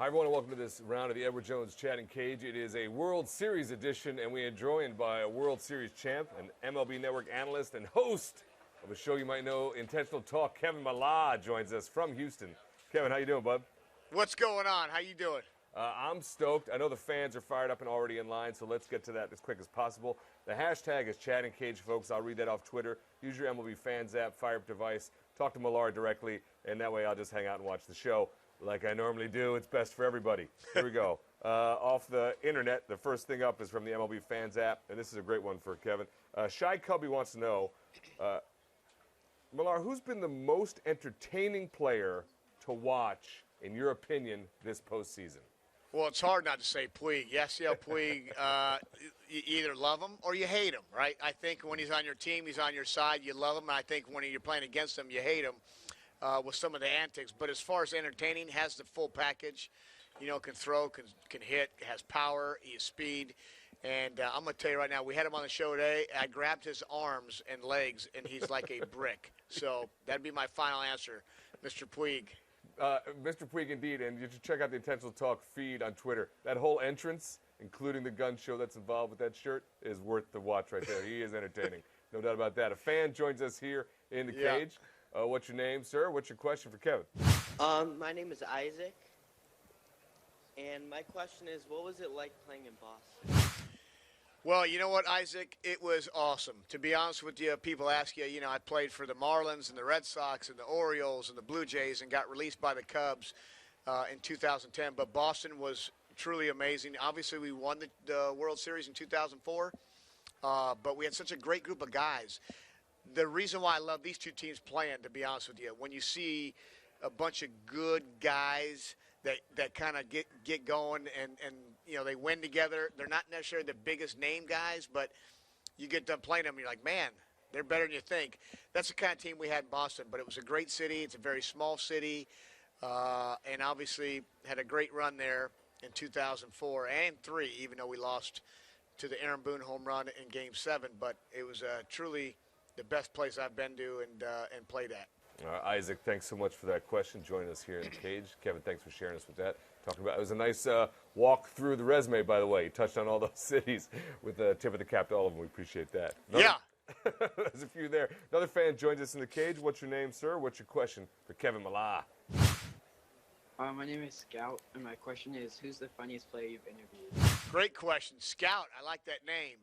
Hi, everyone, and welcome to this round of the Edward Jones Chatting Cage. It is a World Series edition, and we are joined by a World Series champ, an MLB Network analyst, and host of a show you might know, Intentional Talk. Kevin Millar joins us from Houston. Kevin, how you doing, bud? What's going on? How you doing? I'm stoked. I know the fans are fired up and already in line, so let's get to that as quick as possible. The hashtag is Chatting Cage, folks. I'll read that off Twitter. Use your MLB Fans app, fire up device, talk to Millar directly, and that way I'll just hang out and watch the show. Like I normally do, it's best for everybody. Here we go. Off the internet, the first thing up is from the MLB Fans app, and this is a great one for Kevin. Shy Cubby wants to know, Millar, who's been the most entertaining player to watch, in your opinion, this postseason? Well, it's hard not to say Puig. Yasiel Puig, you either love him or you hate him, right? I think when he's on your team, he's on your side, you love him. And I think when you're playing against him, you hate him. With some of the antics. But as far as entertaining, has the full package. You know, can throw, can hit, has power, he has speed. And I'm going to tell you right now, we had him on the show today. I grabbed his arms and legs, and he's like a brick. So that'd be my final answer, Mr. Puig. Mr. Puig, indeed. And you should check out the Intentional Talk feed on Twitter. That whole entrance, including the gun show that's involved with that shirt, is worth the watch right there. He is entertaining. No doubt about that. A fan joins us here in the cage. What's your name, sir? What's your question for Kevin? My name is Isaac, and my question is, what was it like playing in Boston? Well, you know what, Isaac? It was awesome. To be honest with you, people ask you, I played for the Marlins and the Red Sox and the Orioles and the Blue Jays and got released by the Cubs in 2010, but Boston was truly amazing. Obviously, we won the World Series in 2004, but we had such a great group of guys. The reason why I love these two teams playing, to be honest with you, when you see a bunch of good guys that kind of get going and they win together, they're not necessarily the biggest name guys, but you get done playing them, and you're like, man, they're better than you think. That's the kind of team we had in Boston, but it was a great city. It's a very small city, and obviously had a great run there in 2004 and 3, even though we lost to the Aaron Boone home run in Game 7, but it was truly the best place I've been to and played at. Isaac, thanks so much for that question. Joining us here in the cage. Kevin, thanks for sharing us with that. Talking about it was a nice walk through the resume, by the way. You touched on all those cities with a tip of the cap to all of them. We appreciate that. There's a few there. Another fan joins us in the cage. What's your name, sir? What's your question for Kevin Millar? My name is Scout, and my question is, who's the funniest player you've interviewed? Great question. Scout, I like that name.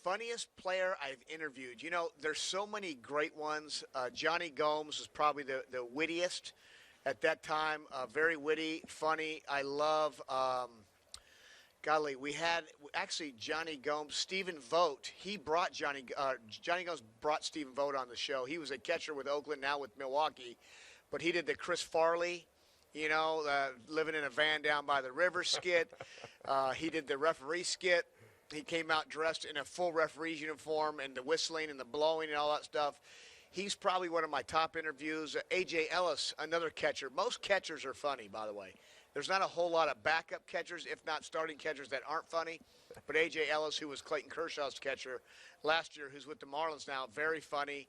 Funniest player I've interviewed. There's so many great ones. Johnny Gomes was probably the wittiest at that time. Very witty, funny. I love, we had actually Johnny Gomes, Stephen Vogt. He brought Johnny Gomes brought Stephen Vogt on the show. He was a catcher with Oakland, now with Milwaukee. But he did the Chris Farley, living in a van down by the river skit. He did the referee skit. He came out dressed in a full referee's uniform and the whistling and the blowing and all that stuff. He's probably one of my top interviews. A.J. Ellis, another catcher. Most catchers are funny, by the way. There's not a whole lot of backup catchers, if not starting catchers, that aren't funny. But A.J. Ellis, who was Clayton Kershaw's catcher last year, who's with the Marlins now, very funny.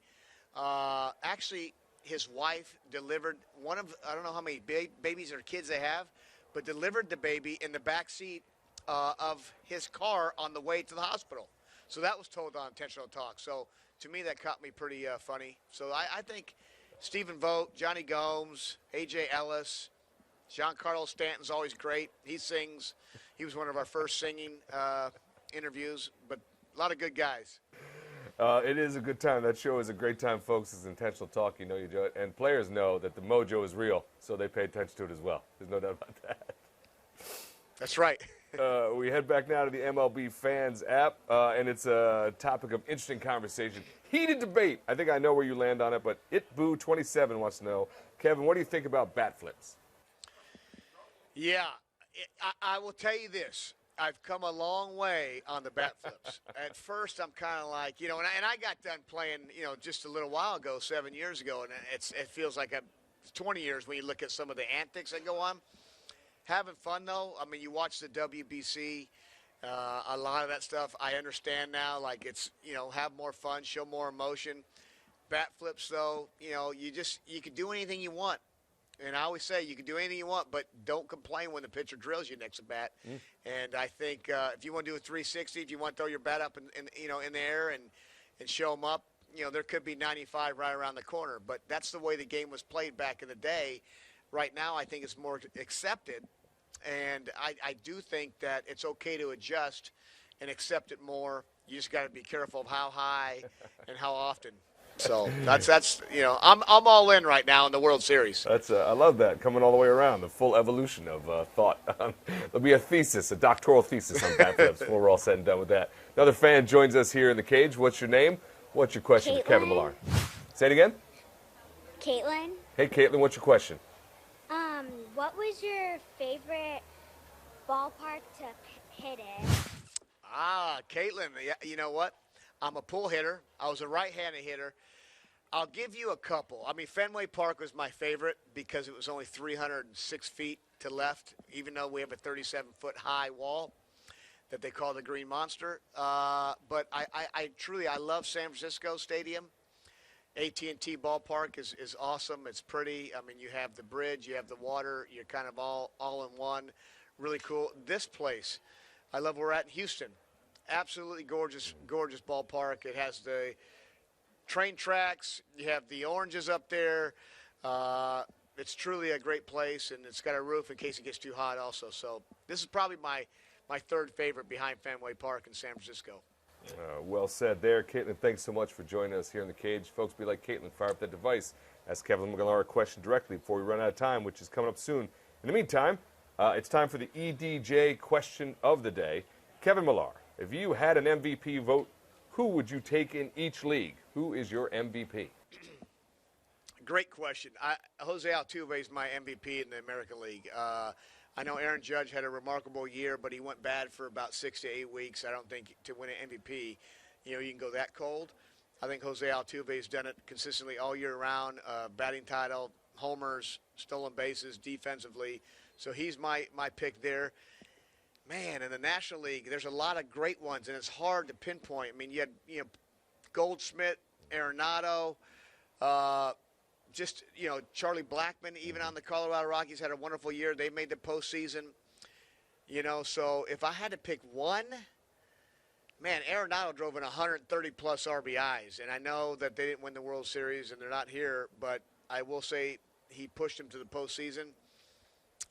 Actually, his wife delivered one of, I don't know how many babies or kids they have, but delivered the baby in the back seat of his car on the way to the hospital. So that was told on Intentional Talk. So to me, that caught me pretty funny. So I think Stephen Vogt, Johnny Gomes, A.J. Ellis, Giancarlo Stanton's always great. He sings. He was one of our first singing interviews, but a lot of good guys. It is a good time. That show is a great time, folks. It's Intentional Talk. You know you do it. And players know that the mojo is real, so they pay attention to it as well. There's no doubt about that. That's right. We head back now to the MLB Fans app, and it's a topic of interesting conversation. Heated debate. I think I know where you land on it, but ItBoo27 wants to know, Kevin, what do you think about Batflips? Yeah, I will tell you this. I've come a long way on the Batflips. At first, I'm kind of like, and I got done playing, just a little while ago, 7 years ago, and it feels like 20 years when you look at some of the antics that go on. Having fun, though. I mean, you watch the WBC, a lot of that stuff. I understand now, like it's, have more fun, show more emotion. Batflips, though, you can do anything you want. And I always say you can do anything you want, but don't complain when the pitcher drills you next at bat. And I think if you want to do a 360, if you want to throw your bat up in the air and show them up, there could be 95 right around the corner. But that's the way the game was played back in the day. Right now, I think it's more accepted. And I do think that it's okay to adjust and accept it more. You just got to be careful of how high and how often. So that's I'm all in right now in the World Series. I love that, coming all the way around, the full evolution of thought. There'll be a doctoral thesis on Batflips before we're all said and done with that. Another fan joins us here in the cage. What's your name? What's your question for Kevin Millar? Say it again. Caitlin. Hey, Caitlin, what's your question? What was your favorite ballpark to hit in? Caitlin, you know what? I'm a pull hitter. I was a right-handed hitter. I'll give you a couple. I mean, Fenway Park was my favorite because it was only 306 feet to left, even though we have a 37-foot high wall that they call the Green Monster. But I truly love San Francisco Stadium. AT&T Ballpark is awesome. It's pretty. I mean, you have the bridge, you have the water. You're kind of all in one. Really cool. This place, I love where we're at in Houston. Absolutely gorgeous ballpark. It has the train tracks. You have the oranges up there. It's truly a great place, and it's got a roof in case it gets too hot also. So this is probably my third favorite behind Fenway Park in San Francisco. Well said there. Caitlin, thanks so much for joining us here in the cage. Folks, be like Caitlin, fire up that device. Ask Kevin Millar a question directly before we run out of time, which is coming up soon. In the meantime, it's time for the EDJ question of the day. Kevin Millar, if you had an MVP vote, who would you take in each league? Who is your MVP? Great question. Jose Altuve is my MVP in the American League. I know Aaron Judge had a remarkable year, but he went bad for about 6 to 8 weeks. I don't think to win an MVP, you can go that cold. I think Jose Altuve has done it consistently all year round. Batting title, homers, stolen bases, defensively. So he's my pick there. Man, in the National League, there's a lot of great ones, and it's hard to pinpoint. I mean, you had Goldschmidt, Arenado, Charlie Blackmon, even on the Colorado Rockies, had a wonderful year. They made the postseason. So if I had to pick one, man, Arenado drove in 130-plus RBIs. And I know that they didn't win the World Series and they're not here, but I will say he pushed them to the postseason.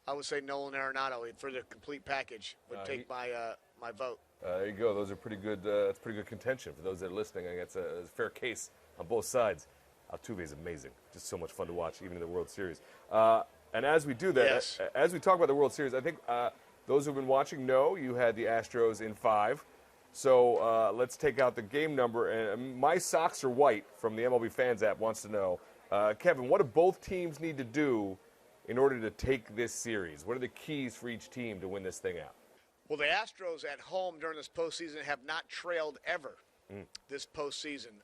I would say Nolan Arenado for the complete package would take my vote. There you go. Those are pretty good. That's pretty good contention for those that are listening. I think it's a fair case on both sides. Altuve is amazing. Just so much fun to watch, even in the World Series. And as we do that, yes. As we talk about the World Series, I think those who've been watching know you had the Astros in 5. So let's take out the game number. And my socks are white from the MLB Fans app wants to know, Kevin, what do both teams need to do in order to take this series? What are the keys for each team to win this thing out? Well, the Astros at home during this postseason have not trailed ever this postseason.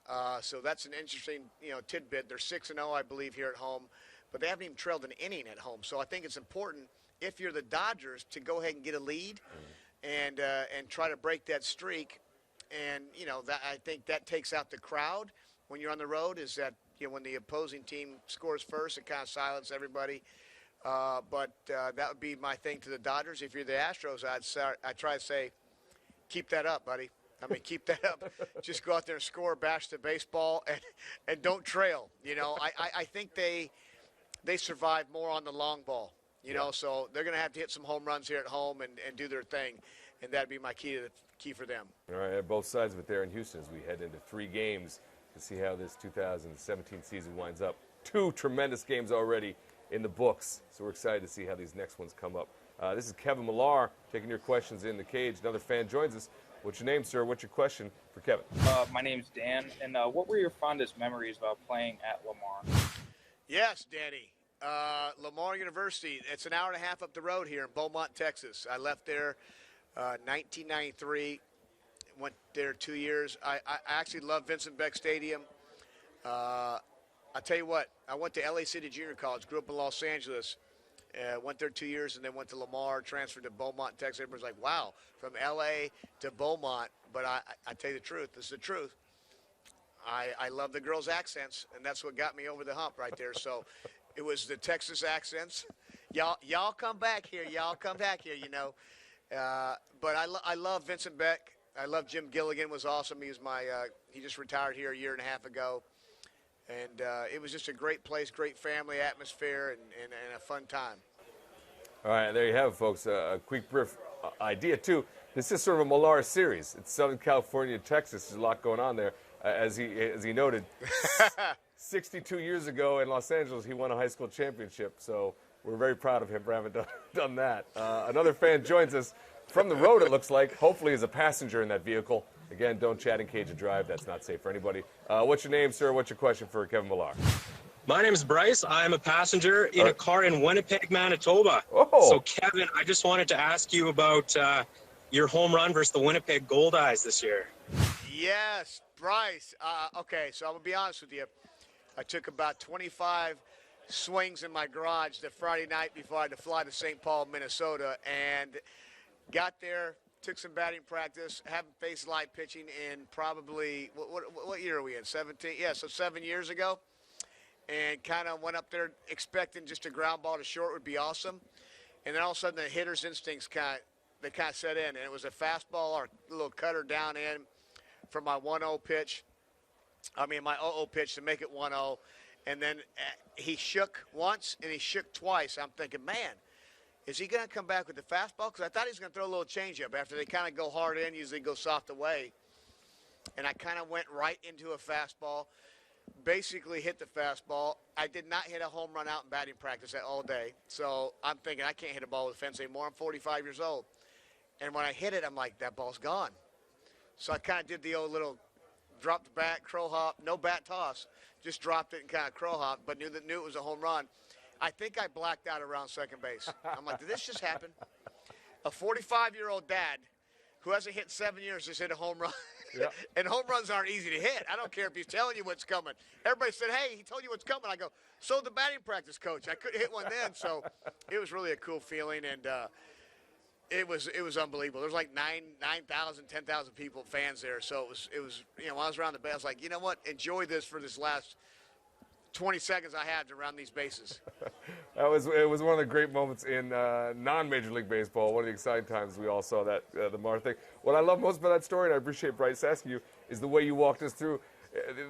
So that's an interesting, tidbit. They're 6-0, I believe, here at home, but they haven't even trailed an inning at home. So I think it's important, if you're the Dodgers, to go ahead and get a lead and try to break that streak. And, that I think that takes out the crowd when you're on the road, is that, when the opposing team scores first, it kind of silences everybody. But that would be my thing to the Dodgers. If you're the Astros, I'd try to say, keep that up, buddy. I mean, keep that up. Just go out there and score, bash the baseball, and don't trail. I think they survive more on the long ball. So they're going to have to hit some home runs here at home and do their thing, and that'd be my key for them. All right, both sides of it there in Houston as we head into 3 games to see how this 2017 season winds up. 2 tremendous games already in the books, so we're excited to see how these next ones come up. This is Kevin Millar taking your questions in the cage. Another fan joins us. What's your name, sir? What's your question for Kevin? My name's Dan, and what were your fondest memories about playing at Lamar? Yes, Danny. Lamar University. It's an hour and a half up the road here in Beaumont, Texas. I left there 1993. Went there 2 years. I actually love Vincent Beck Stadium. I'll tell you what, I went to LA City Junior College, grew up in Los Angeles, went there 2 years, and then went to Lamar, transferred to Beaumont, Texas. Everybody's like, wow, from LA to Beaumont. But I tell you the truth, this is the truth. I love the girls' accents, and that's what got me over the hump right there. So It was the Texas accents. Y'all come back here. Y'all come back here, you know. But I love Vincent Beck. I love Jim Gilligan. Was awesome. He was he just retired here a year and a half ago. And it was just a great place, great family atmosphere, and a fun time. All right, there you have it, folks. A quick brief idea, too. This is sort of a Millar series. It's Southern California, Texas. There's a lot going on there. As he noted, 62 years ago in Los Angeles, he won a high school championship. So we're very proud of him for having done that. Another fan joins us from the road, it looks like, hopefully as a passenger in that vehicle. Again, don't chat and cage and drive. That's not safe for anybody. What's your name, sir? What's your question for Kevin Millar? My name is Bryce. I'm a passenger in a car in Winnipeg, Manitoba. Oh. So, Kevin, I just wanted to ask you about your home run versus the Winnipeg Gold Eyes this year. Yes, Bryce. Okay, so I'm going to be honest with you. I took about 25 swings in my garage the Friday night before I had to fly to St. Paul, Minnesota, and got there, took some batting practice, haven't faced live pitching in probably, what year are we in, 17? Yeah, so 7 years ago. And kind of went up there expecting just a ground ball to short would be awesome. And then all of a sudden the hitter's instincts kind of set in. And it was a fastball or a little cutter down in for my 1-0 pitch. I mean, my 0-0 pitch to make it 1-0. And then he shook once and he shook twice. I'm thinking, man, is he going to come back with the fastball? Because I thought he was going to throw a little changeup. After they kind of go hard in, usually go soft away. And I kind of went right into a fastball. Basically hit the fastball. I did not hit a home run out in batting practice all day. So I'm thinking I can't hit a ball with a fence anymore. I'm 45 years old. And when I hit it, I'm like, that ball's gone. So I kind of did the old little drop the bat, crow hop, no bat toss. Just dropped it and kind of crow hop, but knew it was a home run. I think I blacked out around second base. I'm like, did this just happen? A 45-year-old dad who hasn't hit 7 years just hit a home run. Yep. And home runs aren't easy to hit. I don't care if he's telling you what's coming. Everybody said, hey, he told you what's coming. I go, so the batting practice coach. I couldn't hit one then. So it was really a cool feeling, and it was unbelievable. There was like 9,000, 10,000 people, fans there. So it was when I was around the base, I was like, you know what, enjoy this for this last 20 seconds I had around these bases. It was one of the great moments in non-Major League Baseball. One of the exciting times we all saw that, the Mar thing. What I love most about that story, and I appreciate Bryce asking you, is the way you walked us through.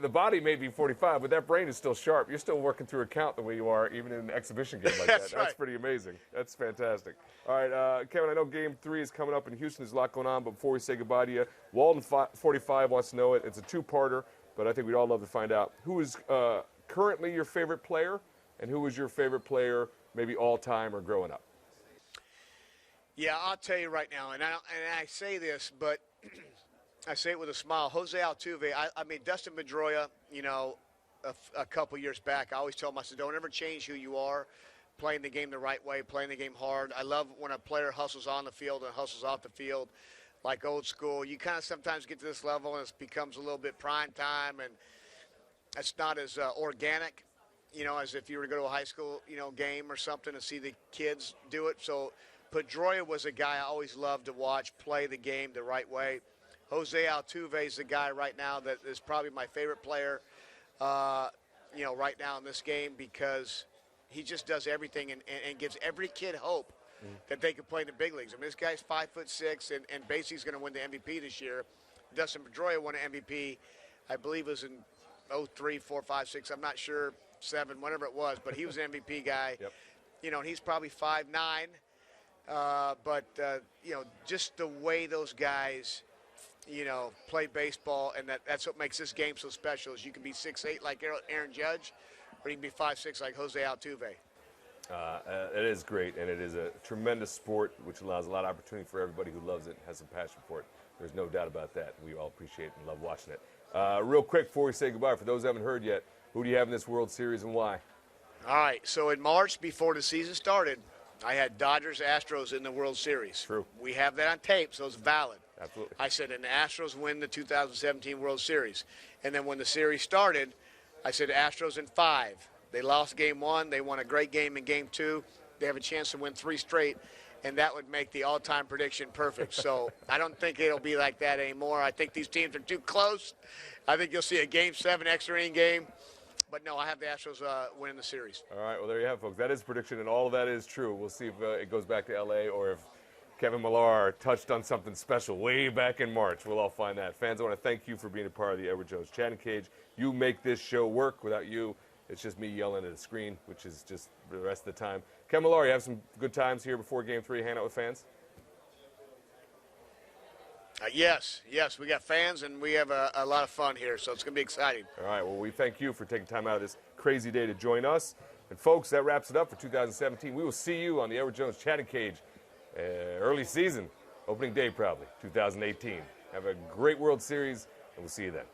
The body may be 45, but that brain is still sharp. You're still working through a count the way you are, even in an exhibition game like that. That's right. That's pretty amazing. That's fantastic. All right, Kevin, I know Game 3 is coming up in Houston. There's a lot going on, but before we say goodbye to you, Walden 45 wants to know it. It's a two-parter, but I think we'd all love to find out who is currently your favorite player, and who was your favorite player maybe all-time or growing up? Yeah, I'll tell you right now, and I say this, but I say it with a smile. Jose Altuve, I mean, Dustin Pedroia, a couple years back, I always tell him, I said, don't ever change who you are, playing the game the right way, playing the game hard. I love when a player hustles on the field and hustles off the field, like old school. You kind of sometimes get to this level and it becomes a little bit prime time, and it's not as organic, as if you were to go to a high school, game or something and see the kids do it. So Pedroia was a guy I always loved to watch play the game the right way. Jose Altuve is the guy right now that is probably my favorite player, right now in this game, because he just does everything and gives every kid hope that they can play in the big leagues. I mean, this guy's 5'6", and basically he's going to win the MVP this year. Dustin Pedroia won an MVP, I believe it was in 03, 4, 5, 6, I'm not sure, 7, whatever it was, but he was an MVP guy. Yep. And he's probably 5'9", but just the way those guys, play baseball, and that's what makes this game so special, is you can be 6'8" like Aaron Judge, or you can be 5'6" like Jose Altuve. It is great, and it is a tremendous sport, which allows a lot of opportunity for everybody who loves it and has some passion for it. There's no doubt about that. We all appreciate and love watching it. Real quick before we say goodbye, for those who haven't heard yet, who do you have in this World Series and why? All right, so in March, before the season started, I had Dodgers Astros in the World Series. True. We have that on tape, so it's valid. Absolutely. I said, and the Astros win the 2017 World Series. And then when the series started, I said Astros in 5. They lost Game 1. They won a great game in Game 2. They have a chance to win 3 straight, and that would make the all-time prediction perfect. So I don't think it'll be like that anymore. I think these teams are too close. I think you'll see a Game 7 extra inning game. But no, I have the Astros winning the series. All right, well, there you have it, folks. That is prediction, and all of that is true. We'll see if it goes back to L.A. or if Kevin Millar touched on something special way back in March. We'll all find that. Fans, I want to thank you for being a part of the Edward Jones Chatting Cage. You make this show work. Without you, it's just me yelling at a screen, which is just the rest of the time. Kevin Millar, you have some good times here before Game 3, hanging out with fans? Yes, we got fans, and we have a lot of fun here, so it's going to be exciting. All right, well, we thank you for taking time out of this crazy day to join us. And, folks, that wraps it up for 2017. We will see you on the Edward Jones Chatting Cage early season, opening day probably, 2018. Have a great World Series, and we'll see you then.